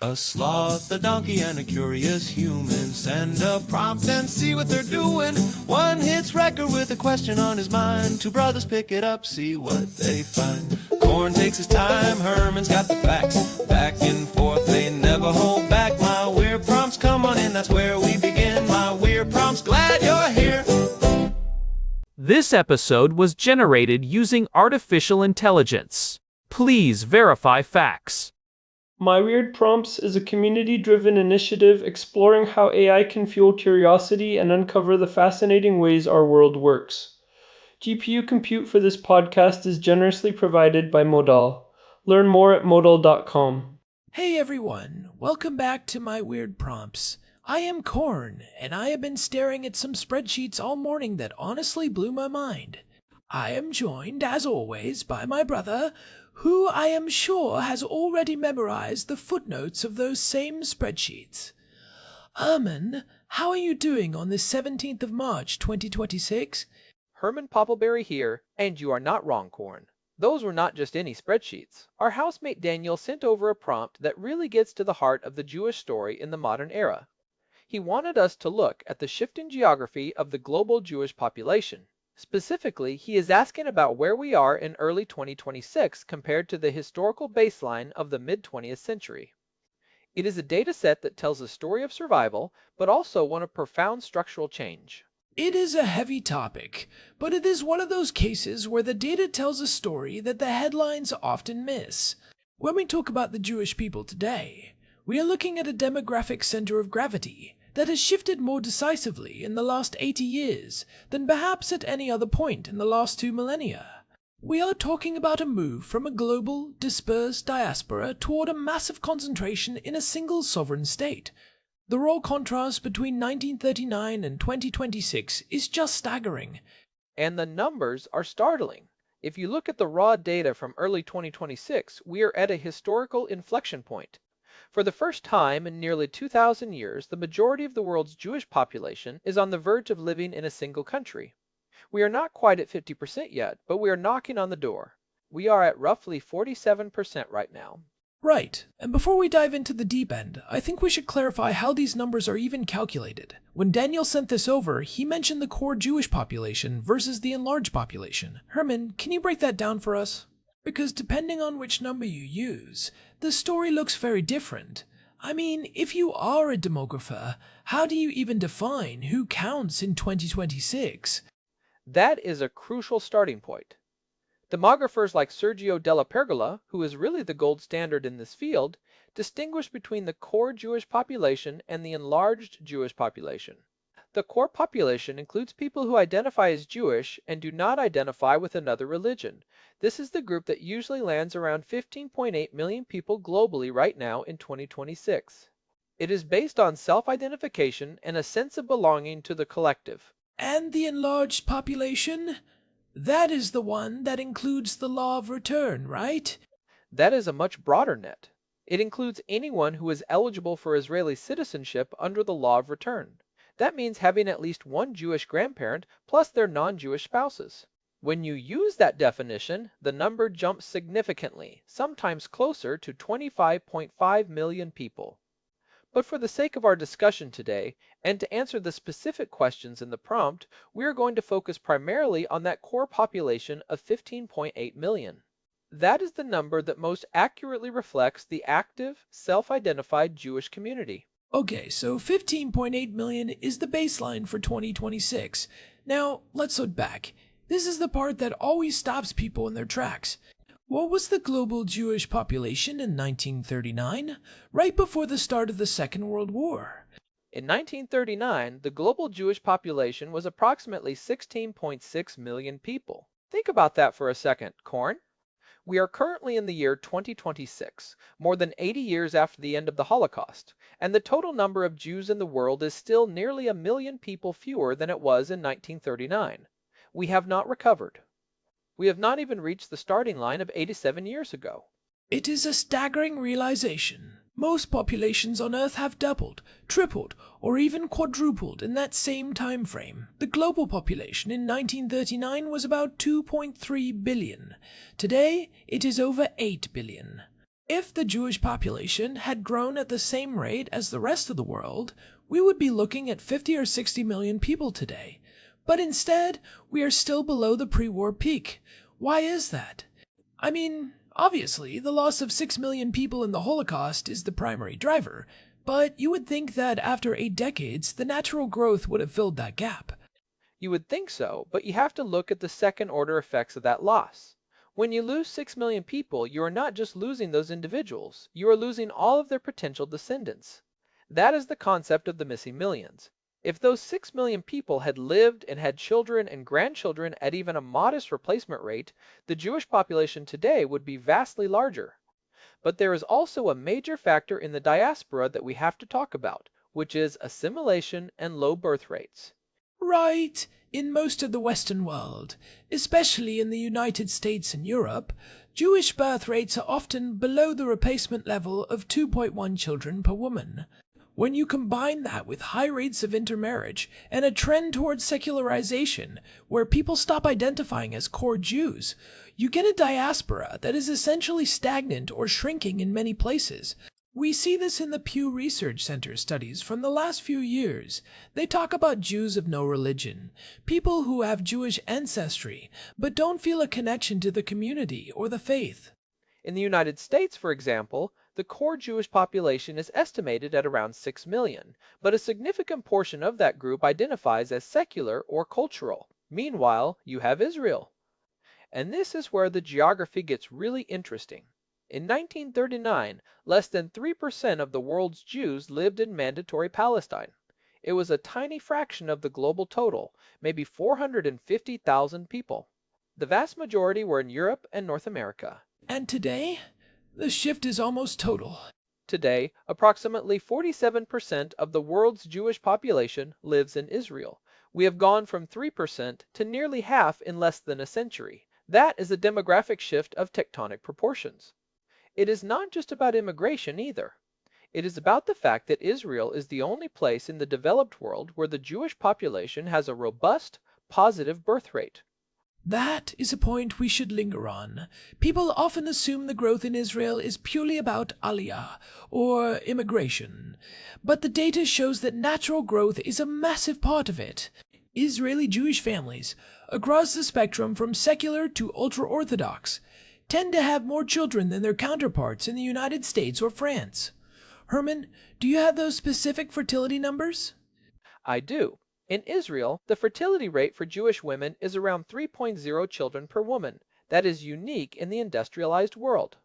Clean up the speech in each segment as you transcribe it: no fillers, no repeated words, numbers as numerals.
A sloth, a donkey, and a curious human. Send a prompt and see what they're doing. One hits record with a question on his mind. Two brothers pick it up, see what they find. Corn takes his time, Herman's got the facts. Back and forth, they never hold back. My weird prompts, come on in, that's where we begin. My weird prompts, glad you're here. This episode was generated using artificial intelligence. Please verify facts. My Weird Prompts is a community-driven initiative exploring how AI can fuel curiosity and uncover the fascinating ways our world works. GPU compute for this podcast is generously provided by Modal. Learn more at modal.com. Hey everyone, welcome back to My Weird Prompts. I am Korn, and I have been staring at some spreadsheets all morning that honestly blew my mind. I am joined, as always, by my brother, who I am sure has already memorized the footnotes of those same spreadsheets. Herman, how are you doing on this 17th of March, 2026? Herman Poppleberry here, and you are not wrong, Korn. Those were not just any spreadsheets. Our housemate Daniel sent over a prompt that really gets to the heart of the Jewish story in the modern era. He wanted us to look at the shifting geography of the global Jewish population. Specifically, he is asking about where we are in early 2026 compared to the historical baseline of the mid-20th century. It is a data set that tells a story of survival, but also one of profound structural change. It is a heavy topic, but it is one of those cases where the data tells a story that the headlines often miss. When we talk about the Jewish people today, we are looking at a demographic center of gravity that has shifted more decisively in the last 80 years than perhaps at any other point in the last 2 millennia. We are talking about a move from a global, dispersed diaspora toward a massive concentration in a single sovereign state. The raw contrast between 1939 and 2026 is just staggering. And the numbers are startling. If you look at the raw data from early 2026, we are at a historical inflection point. For the first time in nearly 2,000 years, the majority of the world's Jewish population is on the verge of living in a single country. We are not quite at 50% yet, but we are knocking on the door. We are at roughly 47% right now. Right, and before we dive into the deep end, I think we should clarify how these numbers are even calculated. When Daniel sent this over, he mentioned the core Jewish population versus the enlarged population. Herman, can you break that down for us? Because depending on which number you use, the story looks very different. I mean, if you are a demographer, how do you even define who counts in 2026? That is a crucial starting point. Demographers like Sergio Della Pergola, who is really the gold standard in this field, distinguish between the core Jewish population and the enlarged Jewish population. The core population includes people who identify as Jewish and do not identify with another religion. This is the group that usually lands around 15.8 million people globally right now in 2026. It is based on self-identification and a sense of belonging to the collective. And the enlarged population? That is the one that includes the law of return, right? That is a much broader net. It includes anyone who is eligible for Israeli citizenship under the law of return. That means having at least one Jewish grandparent plus their non-Jewish spouses. When you use that definition, the number jumps significantly, sometimes closer to 25.5 million people. But for the sake of our discussion today, and to answer the specific questions in the prompt, we are going to focus primarily on that core population of 15.8 million. That is the number that most accurately reflects the active, self-identified Jewish community. Okay, so 15.8 million is the baseline for 2026. Now, let's look back. This is the part that always stops people in their tracks. What was the global Jewish population in 1939, right before the start of the Second World War? In 1939, the global Jewish population was approximately 16.6 million people. Think about that for a second, Korn. We are currently in the year 2026, more than 80 years after the end of the Holocaust, and the total number of Jews in the world is still nearly 1 million people fewer than it was in 1939. We have not recovered. We have not even reached the starting line of 87 years ago. It is a staggering realization. Most populations on Earth have doubled, tripled, or even quadrupled in that same time frame. The global population in 1939 was about 2.3 billion. Today, it is over 8 billion. If the Jewish population had grown at the same rate as the rest of the world, we would be looking at 50 or 60 million people today. But instead, we are still below the pre-war peak. Why is that? I mean, obviously, the loss of 6 million people in the Holocaust is the primary driver, but you would think that after 8 decades, the natural growth would have filled that gap. You would think so, but you have to look at the second-order effects of that loss. When you lose 6 million people, you are not just losing those individuals, you are losing all of their potential descendants. That is the concept of the missing millions. If those 6 million people had lived and had children and grandchildren at even a modest replacement rate, the Jewish population today would be vastly larger. But there is also a major factor in the diaspora that we have to talk about, which is assimilation and low birth rates. Right. In most of the Western world, especially in the United States and Europe, Jewish birth rates are often below the replacement level of 2.1 children per woman. When you combine that with high rates of intermarriage and a trend towards secularization, where people stop identifying as core Jews, you get a diaspora that is essentially stagnant or shrinking in many places. We see this in the Pew Research Center studies from the last few years. They talk about Jews of no religion, people who have Jewish ancestry, but don't feel a connection to the community or the faith. In the United States, for example, the core Jewish population is estimated at around 6 million, but a significant portion of that group identifies as secular or cultural. Meanwhile, you have Israel. And this is where the geography gets really interesting. In 1939, less than 3% of the world's Jews lived in mandatory Palestine. It was a tiny fraction of the global total, maybe 450,000 people. The vast majority were in Europe and North America. And today, the shift is almost total. Today, approximately 47% of the world's Jewish population lives in Israel. We have gone from 3% to nearly half in less than a century. That is a demographic shift of tectonic proportions. It is not just about immigration either. It is about the fact that Israel is the only place in the developed world where the Jewish population has a robust, positive birth rate. That is a point we should linger on. People often assume the growth in Israel is purely about Aliyah, or immigration. But the data shows that natural growth is a massive part of it. Israeli Jewish families, across the spectrum from secular to ultra-Orthodox, tend to have more children than their counterparts in the United States or France. Herman, do you have those specific fertility numbers? I do. In Israel, the fertility rate for Jewish women is around 3.0 children per woman. That is unique in the industrialized world.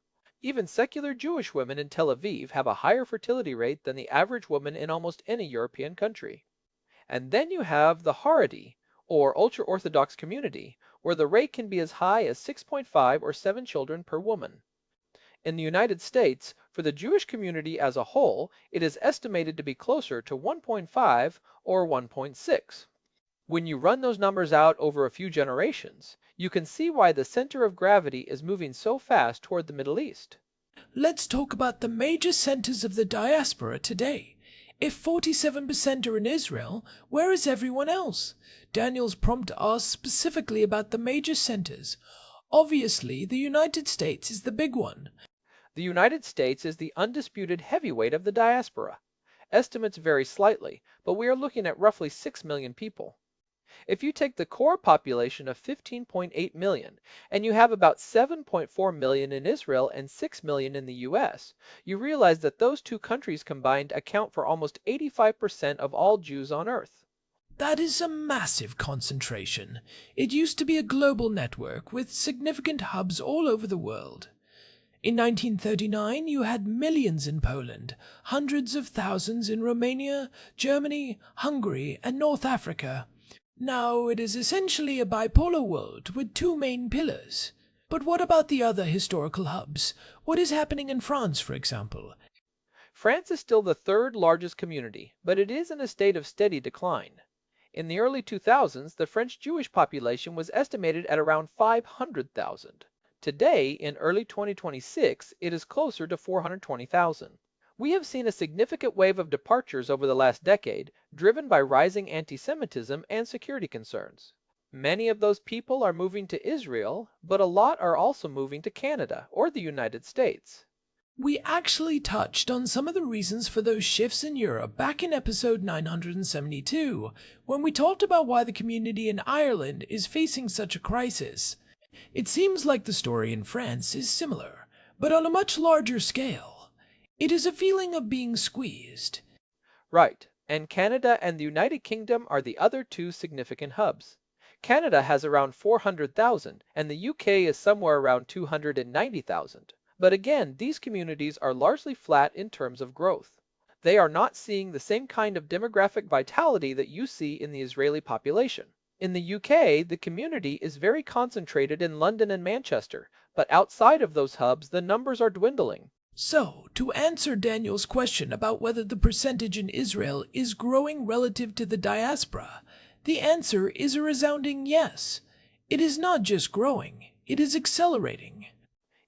Even secular Jewish women in Tel Aviv have a higher fertility rate than the average woman in almost any European country. And then you have the Haredi, or ultra-Orthodox community, where the rate can be as high as 6.5 or 7 children per woman. In the United States, for the Jewish community as a whole, it is estimated to be closer to 1.5 or 1.6. When you run those numbers out over a few generations, you can see why the center of gravity is moving so fast toward the Middle East. Let's talk about the major centers of the diaspora today. If 47% are in Israel, where is everyone else? Daniel's prompt asks specifically about the major centers. Obviously, the United States is the big one. The United States is the undisputed heavyweight of the diaspora. Estimates vary slightly, but we are looking at roughly 6 million people. If you take the core population of 15.8 million and you have about 7.4 million in Israel and 6 million in the US, you realize that those two countries combined account for almost 85% of all Jews on Earth. That is a massive concentration. It used to be a global network with significant hubs all over the world. In 1939, you had millions in Poland, hundreds of thousands in Romania, Germany, Hungary, and North Africa. Now it is essentially a bipolar world with two main pillars. But what about the other historical hubs? What is happening in France, for example? France is still the third largest community, but it is in a state of steady decline. In the early 2000s, the French Jewish population was estimated at around 500,000. Today, in early 2026, it is closer to 420,000. We have seen a significant wave of departures over the last decade, driven by rising anti-Semitism and security concerns. Many of those people are moving to Israel, but a lot are also moving to Canada or the United States. We actually touched on some of the reasons for those shifts in Europe back in episode 972, when we talked about why the community in Ireland is facing such a crisis. It seems like the story in France is similar, but on a much larger scale. It is a feeling of being squeezed. Right, and Canada and the United Kingdom are the other two significant hubs. Canada has around 400,000, and the UK is somewhere around 290,000. But again, these communities are largely flat in terms of growth. They are not seeing the same kind of demographic vitality that you see in the Israeli population. In the UK, the community is very concentrated in London and Manchester, but outside of those hubs, the numbers are dwindling. So, to answer Daniel's question about whether the percentage in Israel is growing relative to the diaspora, the answer is a resounding yes. It is not just growing, it is accelerating.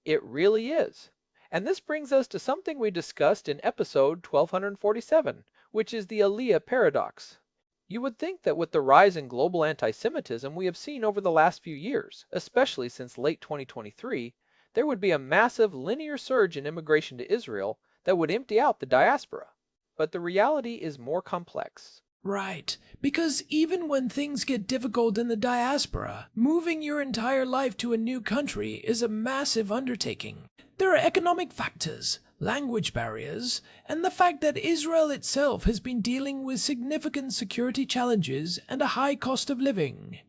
It really is. And this brings us to something we discussed in episode 1247, which is the Aliyah Paradox. You would think that with the rise in global anti-Semitism we have seen over the last few years, especially since late 2023, there would be a massive linear surge in immigration to Israel that would empty out the diaspora. But the reality is more complex. Right, because even when things get difficult in the diaspora, moving your entire life to a new country is a massive undertaking. There are economic factors, language barriers, and the fact that Israel itself has been dealing with significant security challenges and a high cost of living.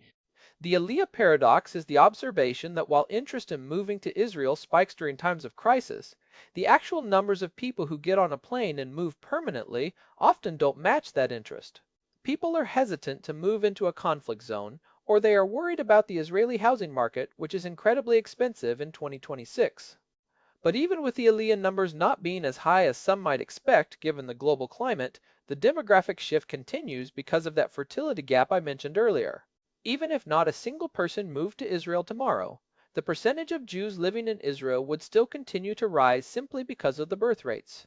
The Aliyah Paradox is the observation that while interest in moving to Israel spikes during times of crisis, the actual numbers of people who get on a plane and move permanently often don't match that interest. People are hesitant to move into a conflict zone, or they are worried about the Israeli housing market, which is incredibly expensive in 2026. But even with the Aliyah numbers not being as high as some might expect given the global climate, the demographic shift continues because of that fertility gap I mentioned earlier. Even if not a single person moved to Israel tomorrow, the percentage of Jews living in Israel would still continue to rise simply because of the birth rates.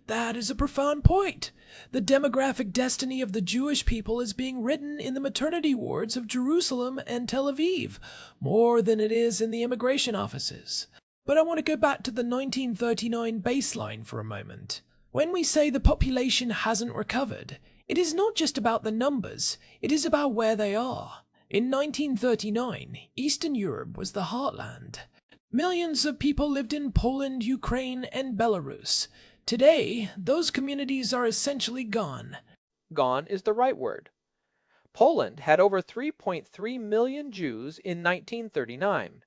That is a profound point. The demographic destiny of the Jewish people is being written in the maternity wards of Jerusalem and Tel Aviv, more than it is in the immigration offices. But I want to go back to the 1939 baseline for a moment. When we say the population hasn't recovered, it is not just about the numbers, it is about where they are. In 1939, Eastern Europe was the heartland. Millions of people lived in Poland, Ukraine, and Belarus. Today, those communities are essentially gone. Gone is the right word. Poland had over 3.3 million Jews in 1939.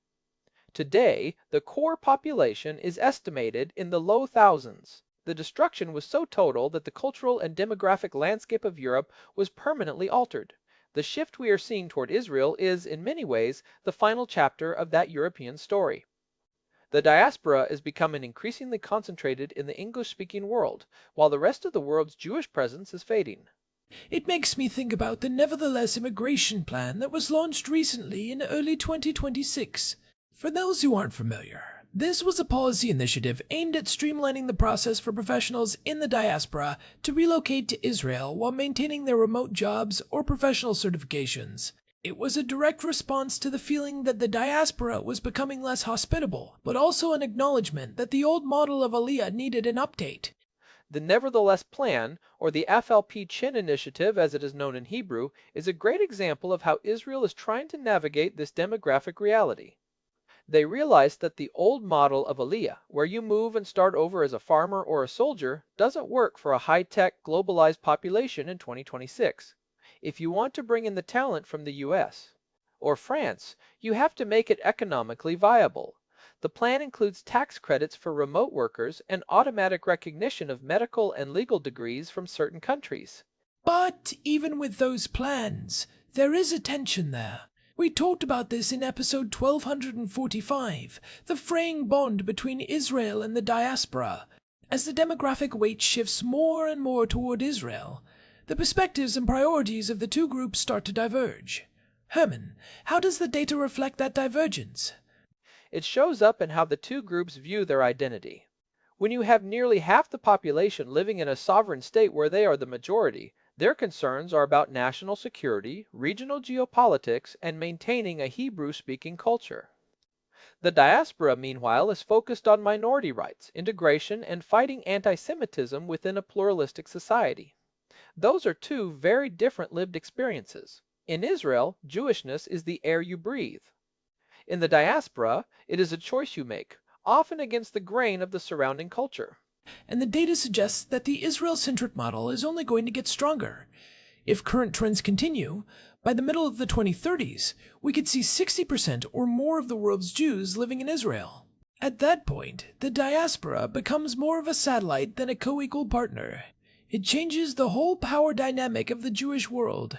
Today, the core population is estimated in the low thousands. The destruction was so total that the cultural and demographic landscape of Europe was permanently altered. The shift we are seeing toward Israel is, in many ways, the final chapter of that European story. The diaspora is becoming increasingly concentrated in the English-speaking world, while the rest of the world's Jewish presence is fading. It makes me think about the Nevertheless immigration plan that was launched recently in early 2026. For those who aren't familiar, this was a policy initiative aimed at streamlining the process for professionals in the diaspora to relocate to Israel while maintaining their remote jobs or professional certifications. It was a direct response to the feeling that the diaspora was becoming less hospitable, but also an acknowledgement that the old model of Aliyah needed an update. The Nevertheless Plan, or the FLP Chin Initiative as it is known in Hebrew, is a great example of how Israel is trying to navigate this demographic reality. They realized that the old model of Aliyah, where you move and start over as a farmer or a soldier, doesn't work for a high-tech, globalized population in 2026. If you want to bring in the talent from the US or France, you have to make it economically viable. The plan includes tax credits for remote workers and automatic recognition of medical and legal degrees from certain countries. But even with those plans, there is a tension there. We talked about this in episode 1245, the fraying bond between Israel and the diaspora. As the demographic weight shifts more and more toward Israel, the perspectives and priorities of the two groups start to diverge. Herman, how does the data reflect that divergence? It shows up in how the two groups view their identity. When you have nearly half the population living in a sovereign state where they are the majority, their concerns are about national security, regional geopolitics, and maintaining a Hebrew-speaking culture. The diaspora, meanwhile, is focused on minority rights, integration, and fighting anti-Semitism within a pluralistic society. Those are two very different lived experiences. In Israel, Jewishness is the air you breathe. In the diaspora, it is a choice you make, often against the grain of the surrounding culture. And the data suggests that the Israel-centric model is only going to get stronger. If current trends continue, by the middle of the 2030s, we could see 60% or more of the world's Jews living in Israel. At that point, the diaspora becomes more of a satellite than a co-equal partner. It changes the whole power dynamic of the Jewish world.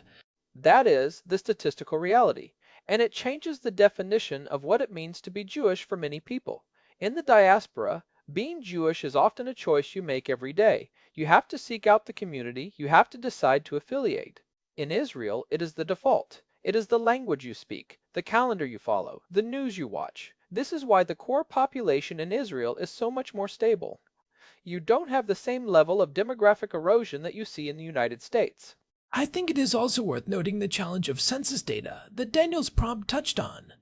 That is the statistical reality, and it changes the definition of what it means to be Jewish for many people. In the diaspora, being Jewish is often a choice you make every day. You have to seek out the community, you have to decide to affiliate. In Israel, it is the default. It is the language you speak, the calendar you follow, the news you watch. This is why the core population in Israel is so much more stable. You don't have the same level of demographic erosion that you see in the United States. I think it is also worth noting the challenge of census data that Daniel's prompt touched on.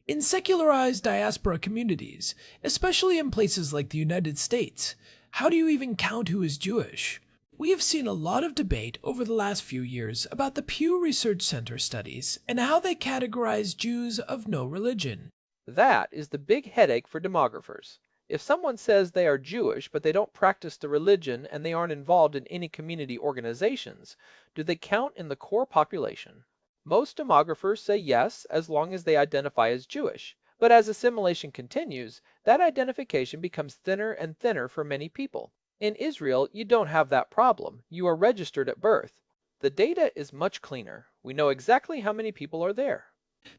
In secularized diaspora communities, especially in places like the United States, how do you even count who is Jewish? We have seen a lot of debate over the last few years about the Pew Research Center studies and how they categorize Jews of no religion. That is the big headache for demographers. If someone says they are Jewish but they don't practice the religion and they aren't involved in any community organizations, do they count in the core population? Most demographers say yes, as long as they identify as Jewish. But as assimilation continues, that identification becomes thinner and thinner for many people. In Israel, you don't have that problem. You are registered at birth. The data is much cleaner. We know exactly how many people are there.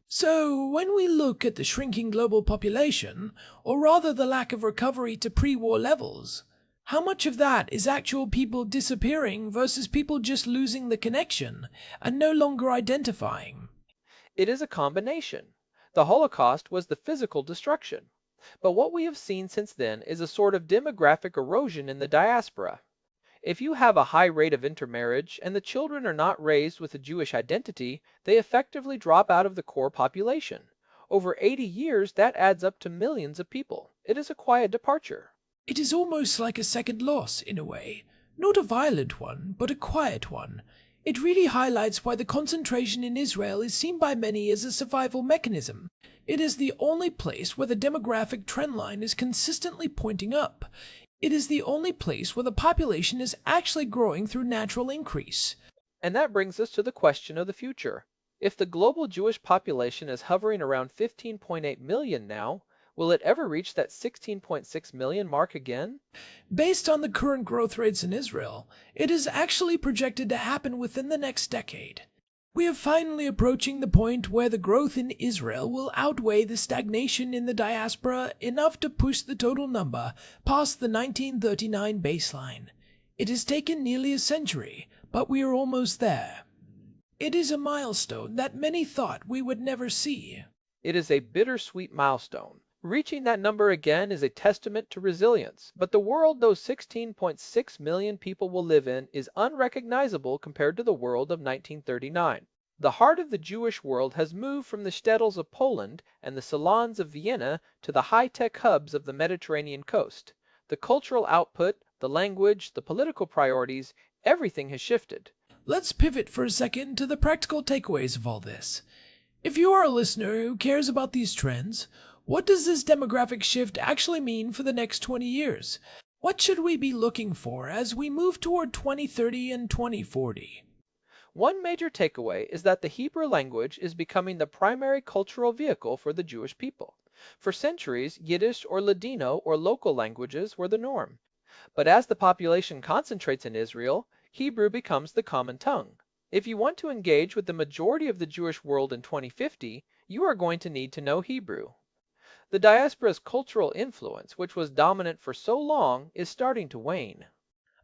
So, when we look at the shrinking global population, or rather the lack of recovery to pre-war levels, how much of that is actual people disappearing versus people just losing the connection and no longer identifying? It is a combination. The Holocaust was the physical destruction. But what we have seen since then is a sort of demographic erosion in the diaspora. If you have a high rate of intermarriage and the children are not raised with a Jewish identity, they effectively drop out of the core population. Over 80 years, that adds up to millions of people. It is a quiet departure. It is almost like a second loss, in a way. Not a violent one, but a quiet one. It really highlights why the concentration in Israel is seen by many as a survival mechanism. It is the only place where the demographic trendline is consistently pointing up. It is the only place where the population is actually growing through natural increase. And that brings us to the question of the future. If the global Jewish population is hovering around 15.8 million now, will it ever reach that 16.6 million mark again? Based on the current growth rates in Israel, it is actually projected to happen within the next decade. We are finally approaching the point where the growth in Israel will outweigh the stagnation in the diaspora enough to push the total number past the 1939 baseline. It has taken nearly a century, but we are almost there. It is a milestone that many thought we would never see. It is a bittersweet milestone. Reaching that number again is a testament to resilience, but the world those 16.6 million people will live in is unrecognizable compared to the world of 1939. The heart of the Jewish world has moved from the shtetls of Poland and the salons of Vienna to the high-tech hubs of the Mediterranean coast. The cultural output, the language, the political priorities, everything has shifted. Let's pivot for a second to the practical takeaways of all this. If you are a listener who cares about these trends, what does this demographic shift actually mean for the next 20 years? What should we be looking for as we move toward 2030 and 2040? One major takeaway is that the Hebrew language is becoming the primary cultural vehicle for the Jewish people. For centuries, Yiddish or Ladino or local languages were the norm. But as the population concentrates in Israel, Hebrew becomes the common tongue. If you want to engage with the majority of the Jewish world in 2050, you are going to need to know Hebrew. The diaspora's cultural influence, which was dominant for so long, is starting to wane.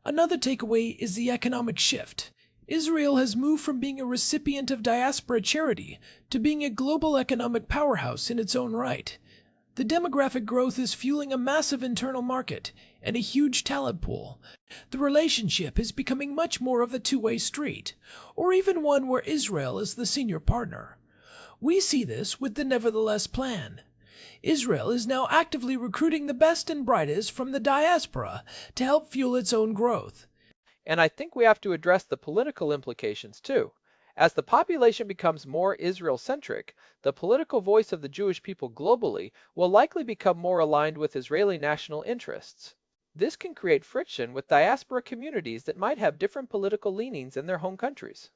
Another takeaway is the economic shift. Israel has moved from being a recipient of diaspora charity to being a global economic powerhouse in its own right. The demographic growth is fueling a massive internal market and a huge talent pool. The relationship is becoming much more of a two-way street, or even one where Israel is the senior partner. We see this with the Nevertheless plan. Israel is now actively recruiting the best and brightest from the diaspora to help fuel its own growth. And I think we have to address the political implications too. As the population becomes more Israel-centric, the political voice of the Jewish people globally will likely become more aligned with Israeli national interests. This can create friction with diaspora communities that might have different political leanings in their home countries.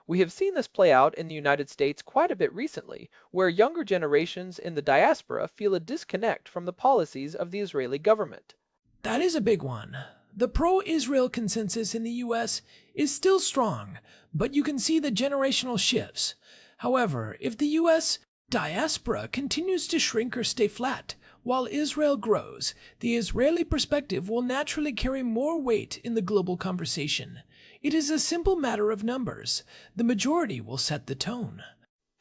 We have seen this play out in the United States quite a bit recently, where younger generations in the diaspora feel a disconnect from the policies of the Israeli government. That is a big one. The pro-Israel consensus in the US is still strong, but you can see the generational shifts. However, if the US diaspora continues to shrink or stay flat, while Israel grows, the Israeli perspective will naturally carry more weight in the global conversation. It is a simple matter of numbers. The majority will set the tone.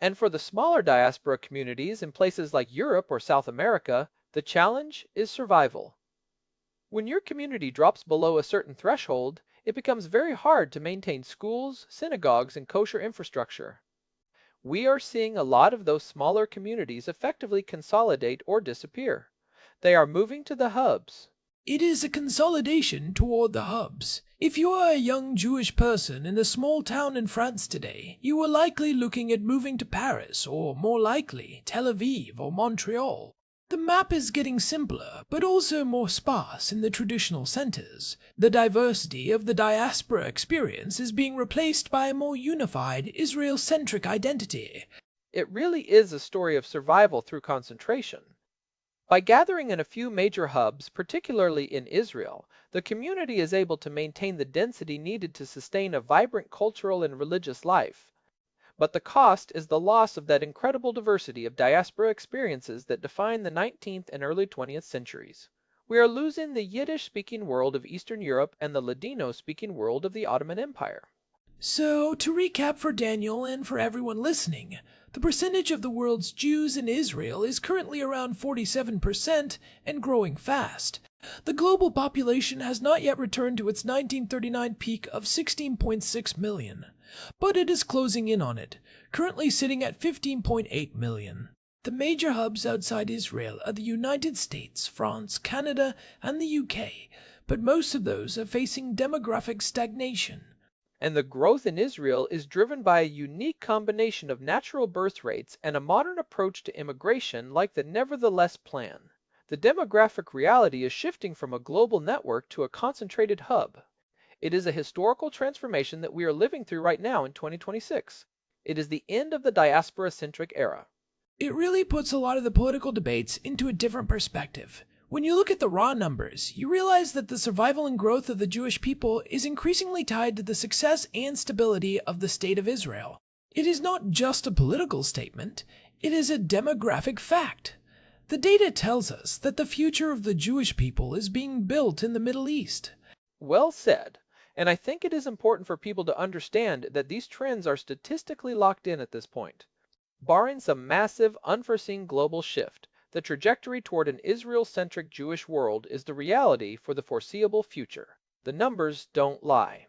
And for the smaller diaspora communities in places like Europe or South America, the challenge is survival. When your community drops below a certain threshold, it becomes very hard to maintain schools, synagogues, and kosher infrastructure. We are seeing a lot of those smaller communities effectively consolidate or disappear. They are moving to the hubs. It is a consolidation toward the hubs. If you are a young Jewish person in a small town in France today, you are likely looking at moving to Paris, or more likely, Tel Aviv or Montreal. The map is getting simpler, but also more sparse in the traditional centers. The diversity of the diaspora experience is being replaced by a more unified, Israel-centric identity. It really is a story of survival through concentration. By gathering in a few major hubs, particularly in Israel, the community is able to maintain the density needed to sustain a vibrant cultural and religious life. But the cost is the loss of that incredible diversity of diaspora experiences that define the 19th and early 20th centuries. We are losing the Yiddish-speaking world of Eastern Europe and the Ladino-speaking world of the Ottoman Empire. So, to recap for Daniel and for everyone listening, the percentage of the world's Jews in Israel is currently around 47% and growing fast. The global population has not yet returned to its 1939 peak of 16.6 million, but it is closing in on it, currently sitting at 15.8 million. The major hubs outside Israel are the United States, France, Canada, and the UK, but most of those are facing demographic stagnation. And the growth in Israel is driven by a unique combination of natural birth rates and a modern approach to immigration like the Nevertheless Plan. The demographic reality is shifting from a global network to a concentrated hub. It is a historical transformation that we are living through right now in 2026. It is the end of the diaspora-centric era. It really puts a lot of the political debates into a different perspective. When you look at the raw numbers, you realize that the survival and growth of the Jewish people is increasingly tied to the success and stability of the State of Israel. It is not just a political statement, it is a demographic fact. The data tells us that the future of the Jewish people is being built in the Middle East. Well said. And I think it is important for people to understand that these trends are statistically locked in at this point. Barring some massive, unforeseen global shift, the trajectory toward an Israel-centric Jewish world is the reality for the foreseeable future. The numbers don't lie.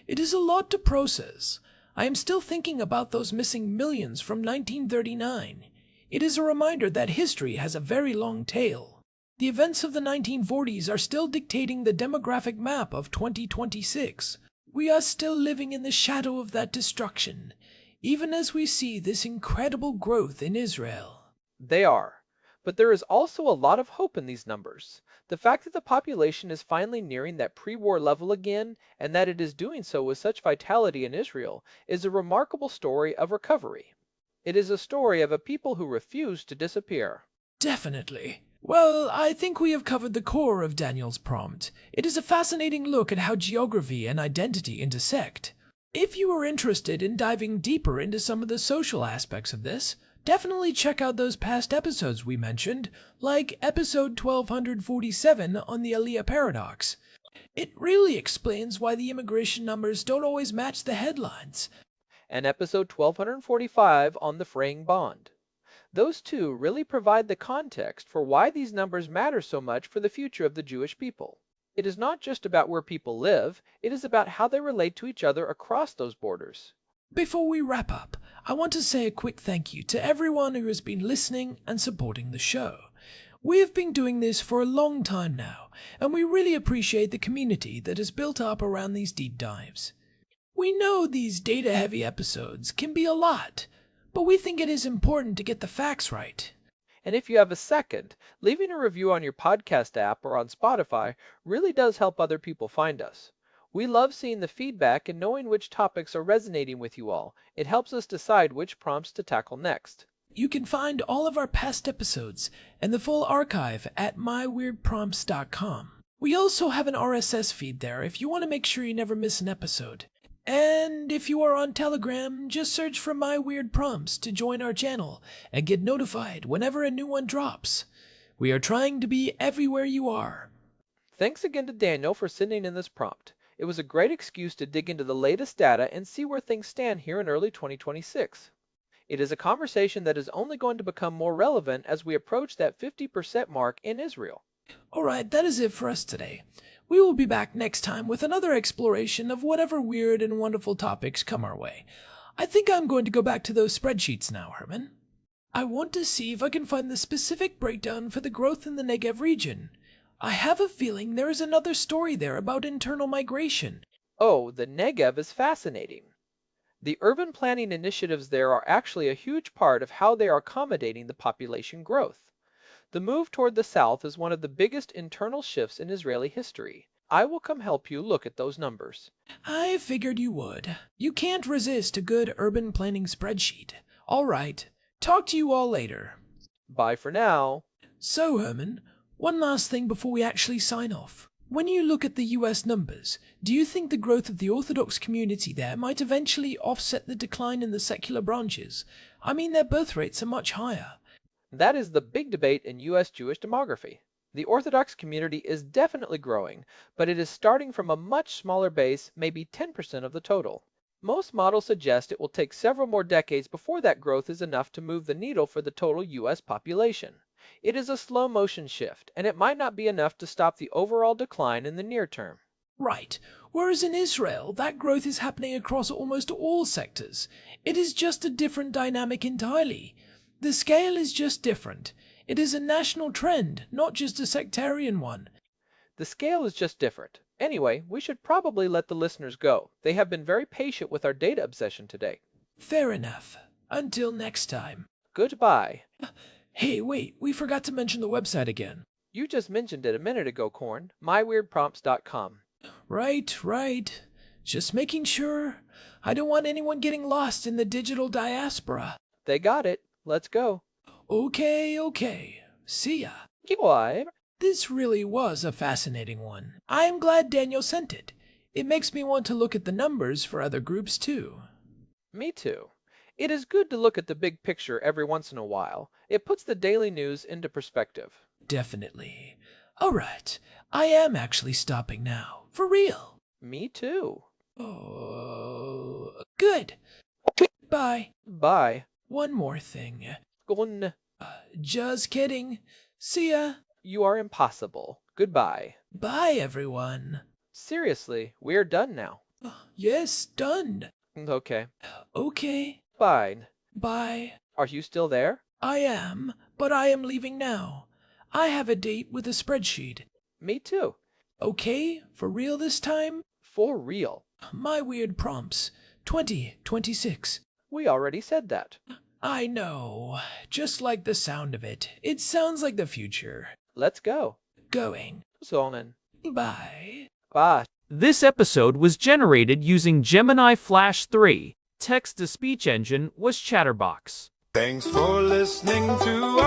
It is a lot to process. I am still thinking about those missing millions from 1939. It is a reminder that history has a very long tail. The events of the 1940s are still dictating the demographic map of 2026. We are still living in the shadow of that destruction, even as we see this incredible growth in Israel. They are. But there is also a lot of hope in these numbers. The fact that the population is finally nearing that pre-war level again, and that it is doing so with such vitality in Israel, is a remarkable story of recovery. It is a story of a people who refuse to disappear. Definitely. Well, I think we have covered the core of Daniel's prompt. It is a fascinating look at how geography and identity intersect. If you are interested in diving deeper into some of the social aspects of this, definitely check out those past episodes we mentioned, like episode 1247 on the Aliyah Paradox. It really explains why the immigration numbers don't always match the headlines. And episode 1245 on the fraying bond. Those two really provide the context for why these numbers matter so much for the future of the Jewish people. It is not just about where people live, it is about how they relate to each other across those borders. Before we wrap up, I want to say a quick thank you to everyone who has been listening and supporting the show. We have been doing this for a long time now, and we really appreciate the community that has built up around these deep dives. We know these data-heavy episodes can be a lot, but we think it is important to get the facts right. And if you have a second, leaving a review on your podcast app or on Spotify really does help other people find us. We love seeing the feedback and knowing which topics are resonating with you all. It helps us decide which prompts to tackle next. You can find all of our past episodes and the full archive at myweirdprompts.com. We also have an RSS feed there if you want to make sure you never miss an episode. And if you are on Telegram, just search for My Weird Prompts to join our channel and get notified whenever a new one drops. We are trying to be everywhere you are. Thanks again to Daniel for sending in this prompt. It was a great excuse to dig into the latest data and see where things stand here in early 2026. It is a conversation that is only going to become more relevant as we approach that 50% mark in Israel. Alright, that is it for us today. We will be back next time with another exploration of whatever weird and wonderful topics come our way. I think I'm going to go back to those spreadsheets now, Herman. I want to see if I can find the specific breakdown for the growth in the Negev region. I have a feeling there is another story there about internal migration. Oh, the Negev is fascinating. The urban planning initiatives there are actually a huge part of how they are accommodating the population growth. The move toward the south is one of the biggest internal shifts in Israeli history. I will come help you look at those numbers. I figured you would. You can't resist a good urban planning spreadsheet. All right, talk to you all later. Bye for now. So, Herman, one last thing before we actually sign off. When you look at the US numbers, do you think the growth of the Orthodox community there might eventually offset the decline in the secular branches? I mean, their birth rates are much higher. That is the big debate in U.S. Jewish demography. The Orthodox community is definitely growing, but it is starting from a much smaller base, maybe 10% of the total. Most models suggest it will take several more decades before that growth is enough to move the needle for the total U.S. population. It is a slow motion shift, and it might not be enough to stop the overall decline in the near term. Right. Whereas in Israel, that growth is happening across almost all sectors. It is just a different dynamic entirely. The scale is just different. It is a national trend, not just a sectarian one. The scale is just different. Anyway, we should probably let the listeners go. They have been very patient with our data obsession today. Fair enough. Until next time. Goodbye. Hey, wait, we forgot to mention the website again. You just mentioned it a minute ago, Korn. myweirdprompts.com. Right. Just making sure. I don't want anyone getting lost in the digital diaspora. They got it. Let's go. Okay. See ya. Goodbye. This really was a fascinating one. I am glad Daniel sent it. It makes me want to look at the numbers for other groups too. Me too. It is good to look at the big picture every once in a while. It puts the daily news into perspective. Definitely. Alright, I am actually stopping now. For real. Me too. Oh, good. Bye. Bye. One more thing. Gun. Just kidding. See ya. You are impossible. Goodbye. Bye, everyone. Seriously, we're done now. Yes, done. Okay. Okay. Fine. Bye. Are you still there? I am, but I am leaving now. I have a date with a spreadsheet. Me too. Okay, for real this time? For real. My Weird Prompts, 2026. We already said that. I know. Just like the sound of it. It sounds like the future. Let's go. Going. Sonnen. Bye. Bye. This episode was generated using Gemini Flash 3. Text-to-speech engine was Chatterbox. Thanks for listening to